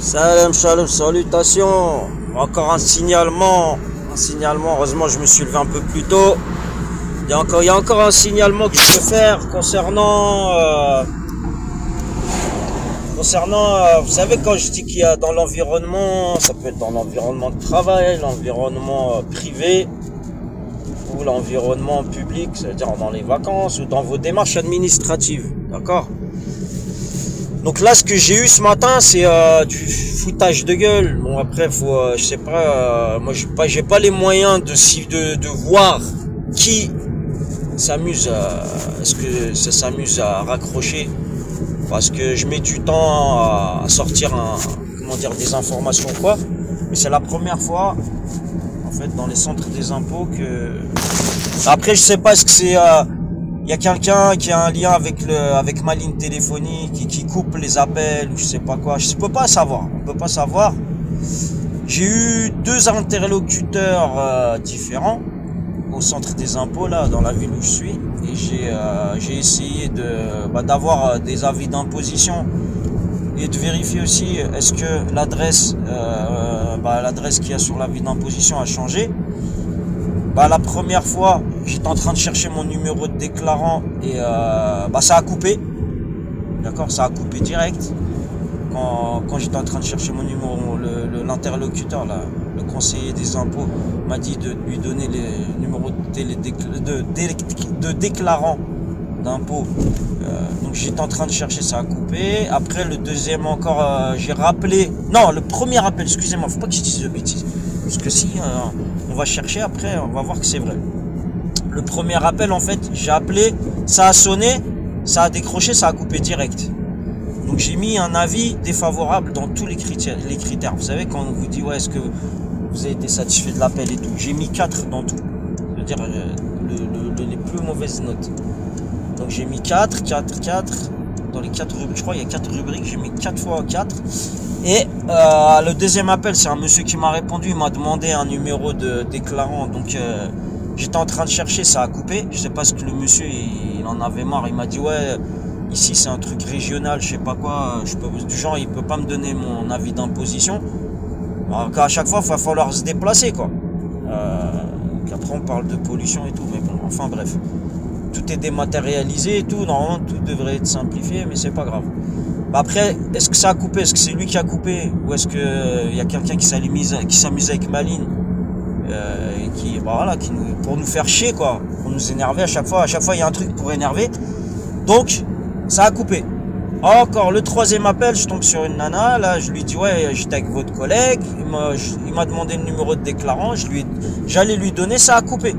Salam, shalom, salutations. Encore un signalement. Heureusement, je me suis levé un peu plus tôt. Il y a encore un signalement que je peux faire concernant, vous savez, quand je dis qu'il y a dans l'environnement, ça peut être dans l'environnement de travail, l'environnement privé, ou l'environnement public, c'est-à-dire dans les vacances, ou dans vos démarches administratives, d'accord? Donc là, ce que j'ai eu ce matin, c'est du foutage de gueule. Bon, après, faut, je sais pas, moi, j'ai pas les moyens de voir qui s'amuse, est-ce que ça s'amuse à raccrocher, parce que je mets du temps à sortir des informations quoi. Mais c'est la première fois, en fait, dans les centres des impôts que. Après, je sais pas, est-ce que c'est il y a quelqu'un qui a un lien avec ma ligne téléphonique qui coupe les appels ou je sais pas quoi. Je peux pas savoir. On peut pas savoir. J'ai eu deux interlocuteurs différents au centre des impôts là, dans la ville où je suis, et j'ai essayé d'avoir des avis d'imposition et de vérifier aussi est-ce que l'adresse qu'il y a sur l'avis d'imposition a changé. La première fois, j'étais en train de chercher mon numéro de déclarant et ça a coupé. D'accord, ça a coupé direct. Quand j'étais en train de chercher mon numéro, l'interlocuteur, là, le conseiller des impôts, m'a dit de lui donner les numéros de déclarant d'impôts. Donc j'étais en train de chercher, ça a coupé. Après le deuxième encore, j'ai rappelé. Non, le premier appel, excusez-moi, faut pas que je dise de bêtises. Parce que si on va chercher après, on va voir que c'est vrai. Le premier appel, en fait, j'ai appelé, ça a sonné, ça a décroché, ça a coupé direct. Donc j'ai mis un avis défavorable dans tous les critères. Vous savez, quand on vous dit ouais, est-ce que vous avez été satisfait de l'appel et tout, j'ai mis 4 dans tout. C'est-à-dire les plus mauvaises notes. Donc j'ai mis 4. Dans les 4 rubriques, je crois il y a 4 rubriques, j'ai mis 4 fois 4. Et le deuxième appel, c'est un monsieur qui m'a répondu, il m'a demandé un numéro de déclarant. Donc j'étais en train de chercher, ça a coupé. Je sais pas ce que le monsieur, il en avait marre. Il m'a dit ouais, ici c'est un truc régional, je sais pas quoi. Du genre, il peut pas me donner mon avis d'imposition. Alors qu'à chaque fois, il va falloir se déplacer quoi. Après on parle de pollution et tout, mais bon, enfin bref. Tout est dématérialisé et tout, normalement tout devrait être simplifié, mais c'est pas grave. Après, est-ce que ça a coupé? Est-ce que c'est lui qui a coupé? Ou est-ce que y a quelqu'un qui s'amuse avec ma ligne et pour nous faire chier quoi, pour nous énerver à chaque fois il y a un truc pour énerver. Donc ça a coupé. Encore le troisième appel, je tombe sur une nana, là je lui dis ouais, j'étais avec votre collègue, il m'a demandé le numéro de déclarant, j'allais lui donner, ça a coupé.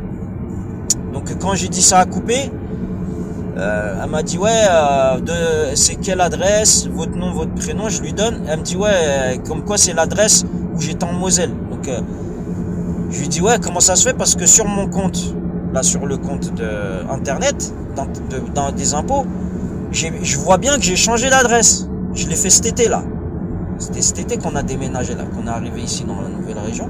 Donc quand j'ai dit ça a coupé, elle m'a dit ouais, c'est quelle adresse, votre nom, votre prénom, je lui donne. Elle me dit ouais, comme quoi c'est l'adresse où j'étais en Moselle. Donc je lui dis ouais, comment ça se fait, parce que sur mon compte, là sur le compte de internet, dans des impôts, je vois bien que j'ai changé d'adresse. Je l'ai fait cet été là. C'était cet été qu'on a déménagé là, qu'on est arrivé ici dans la nouvelle région.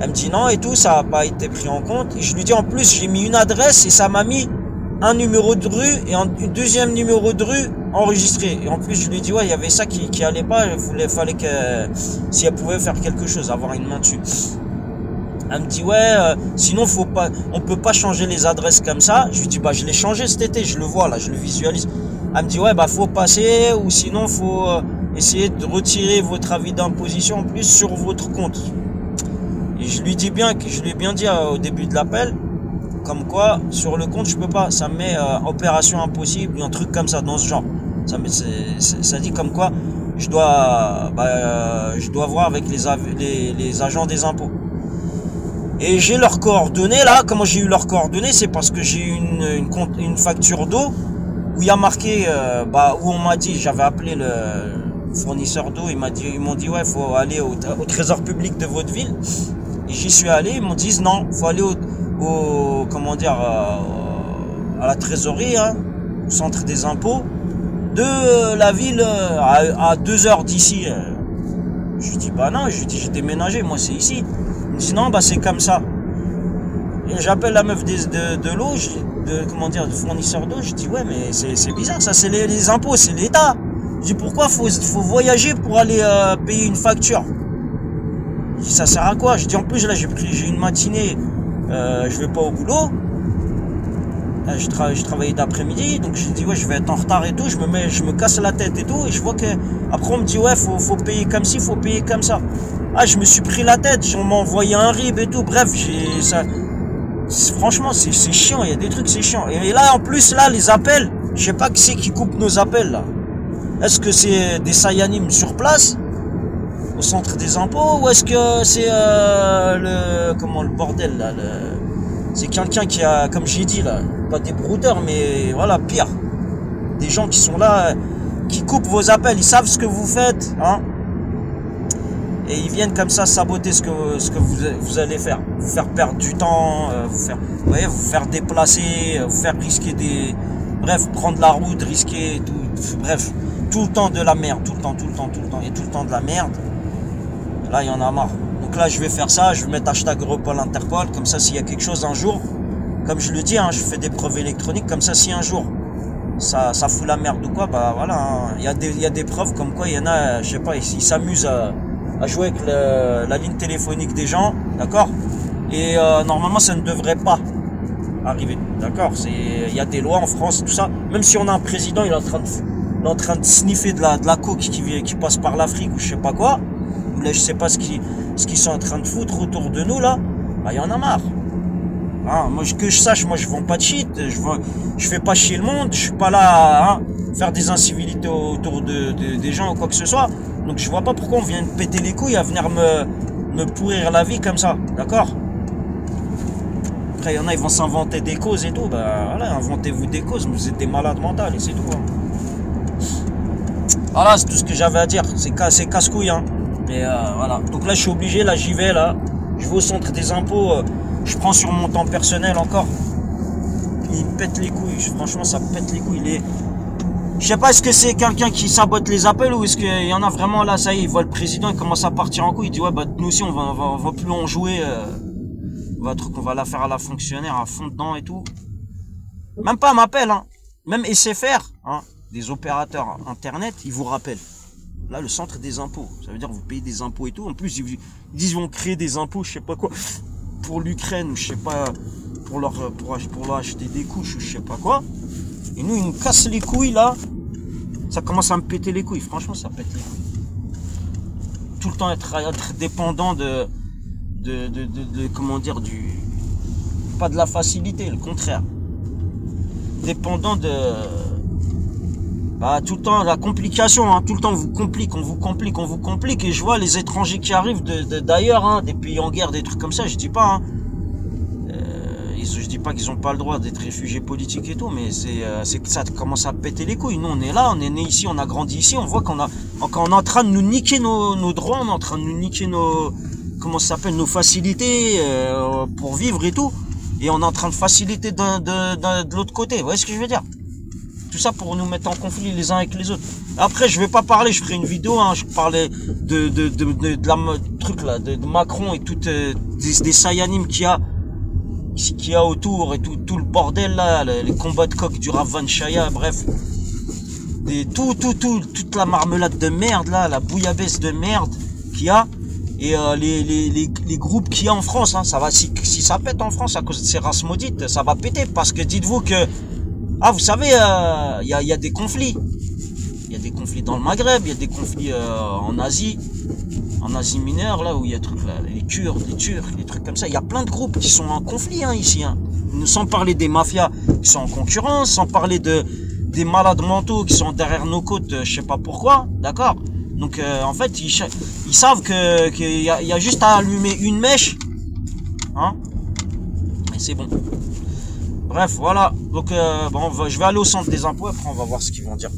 Elle me dit non et tout, ça n'a pas été pris en compte. Et je lui dis en plus j'ai mis une adresse et ça m'a mis un numéro de rue et un deuxième numéro de rue enregistré. Et en plus je lui dis ouais, il y avait ça qui allait pas, fallait que si elle pouvait faire quelque chose, avoir une main dessus. Elle me dit ouais, sinon on peut pas changer les adresses comme ça. Je lui dis je l'ai changé cet été, je le vois là, je le visualise. Elle me dit ouais faut passer, ou sinon faut essayer de retirer votre avis d'imposition en plus sur votre compte. Et je lui ai bien dit au début de l'appel, comme quoi sur le compte je peux pas, ça me met opération impossible ou un truc comme ça dans ce genre. Ça dit comme quoi je dois voir avec les agents des impôts. Et j'ai leurs coordonnées là. Comment j'ai eu leurs coordonnées? C'est parce que j'ai eu une facture d'eau où il y a marqué où on m'a dit, j'avais appelé le fournisseur d'eau, ils m'ont dit ouais, faut aller au trésor public de votre ville. Et j'y suis allé, ils m'ont dit non, faut aller à la trésorerie, au centre des impôts de la ville à 2 heures d'ici. Je lui dis non, j'ai déménagé, moi c'est ici. Il me dit non, c'est comme ça. Et j'appelle la meuf de l'eau, du fournisseur d'eau, je dis ouais, mais c'est bizarre, ça c'est les impôts, c'est l'État. Je dis pourquoi faut voyager pour aller payer une facture? Je dis ça sert à quoi? Je dis en plus là j'ai une matinée, je vais pas au boulot. Je travaillais d'après-midi, donc je dis ouais je vais être en retard et tout, je me casse la tête et tout, et je vois que après on me dit ouais faut payer comme ci, faut payer comme ça. Ah je me suis pris la tête, on m'a envoyé un RIB et tout, bref franchement c'est chiant, il y a des trucs c'est chiant. Et là en plus là les appels, je sais pas qui c'est qui coupe nos appels là. Est-ce que c'est des Sayanim sur place au centre des impôts, ou est-ce que c'est le bordel là, c'est quelqu'un qui a, comme j'ai dit là, pas des brouteurs, mais voilà, pire. Des gens qui sont là, qui coupent vos appels, ils savent ce que vous faites, hein. Et ils viennent comme ça saboter ce que vous allez faire. Vous faire perdre du temps, vous faire déplacer, vous faire risquer bref, prendre la route, risquer, bref, tout le temps de la merde, tout le temps, et tout le temps de la merde. Là, il y en a marre. Donc là, je vais faire ça, je vais mettre hashtag Europol Interpol, comme ça, s'il y a quelque chose un jour, comme je le dis, hein, je fais des preuves électroniques, comme ça, si un jour, ça fout la merde ou quoi, bah voilà, hein, il y a des preuves comme quoi, il y en a, je sais pas, ils s'amusent à jouer avec la ligne téléphonique des gens, d'accord? Et normalement, ça ne devrait pas arriver, d'accord? Il y a des lois en France, tout ça, même si on a un président, il est en train de sniffer de la coke qui passe par l'Afrique ou je sais pas quoi, ou là, je sais pas ce qu'ils sont en train de foutre autour de nous là, bah il y en a marre. Hein, moi que je sache, moi je vends pas de shit, je fais pas chier le monde, je suis pas là à faire des incivilités autour des gens ou quoi que ce soit. Donc je vois pas pourquoi on vient de péter les couilles à venir me pourrir la vie comme ça, d'accord? Après il y en a, ils vont s'inventer des causes et tout, bah voilà, inventez-vous des causes, vous êtes des malades mentales et c'est tout. Hein. Voilà, c'est tout ce que j'avais à dire, c'est casse-couille, hein. Et voilà, donc là je suis obligé, là j'y vais, là, je vais au centre des impôts, je prends sur mon temps personnel encore. Il pète les couilles, franchement ça pète les couilles. Je sais pas, est-ce que c'est quelqu'un qui sabote les appels ou est-ce qu'il y en a vraiment là, ça y est, il voit le président, il commence à partir en couille, il dit ouais bah nous aussi on va plus en jouer, on va la faire à la fonctionnaire à fond dedans et tout. Même pas m'appelle, hein, même SFR, hein, des opérateurs internet, ils vous rappellent. Là, le centre des impôts, ça veut dire vous payez des impôts et tout. En plus, ils disent qu'ils vont créer des impôts, je sais pas quoi, pour l'Ukraine ou je sais pas, pour leur acheter des couches ou je sais pas quoi. Et nous, ils nous cassent les couilles là. Ça commence à me péter les couilles. Franchement, ça pète les couilles. Tout le temps être dépendant de comment dire, pas de la facilité, le contraire. Dépendant tout le temps la complication, hein, tout le temps on vous complique, et je vois les étrangers qui arrivent d'ailleurs, hein, des pays en guerre, des trucs comme ça, je dis pas, hein, je dis pas qu'ils ont pas le droit d'être réfugiés politiques et tout, mais c'est que ça commence à péter les couilles. Nous on est là, on est né ici, on a grandi ici, on voit qu'on est en train de nous niquer nos droits, on est en train de nous niquer nos facilités pour vivre et tout, et on est en train de faciliter de l'autre côté, vous voyez ce que je veux dire? Tout ça pour nous mettre en conflit les uns avec les autres. Après, je vais pas parler, je ferai une vidéo, hein, je parlais de la truc là, de Macron et toutes des Sayanim qu'il y a autour et tout le bordel là, les combats de coq du Rav Van Shaya, bref. Toute la marmelade de merde là, la bouillabaisse de merde qu'il y a. Et les groupes qu'il y a en France, hein, ça va, si ça pète en France à cause de ces races maudites, ça va péter, parce que dites-vous que vous savez, il y a des conflits. Il y a des conflits dans le Maghreb, il y a des conflits en Asie mineure, là où il y a trucs là, les Kurdes, les Turcs, des trucs comme ça. Il y a plein de groupes qui sont en conflit, hein, ici, hein. Sans parler des mafias qui sont en concurrence, sans parler des malades mentaux qui sont derrière nos côtes, je sais pas pourquoi, d'accord? Donc en fait, ils savent qu'il y a juste à allumer une mèche, hein, et c'est bon. Bref, voilà. Donc, je vais aller au centre des impôts, après on va voir ce qu'ils vont dire.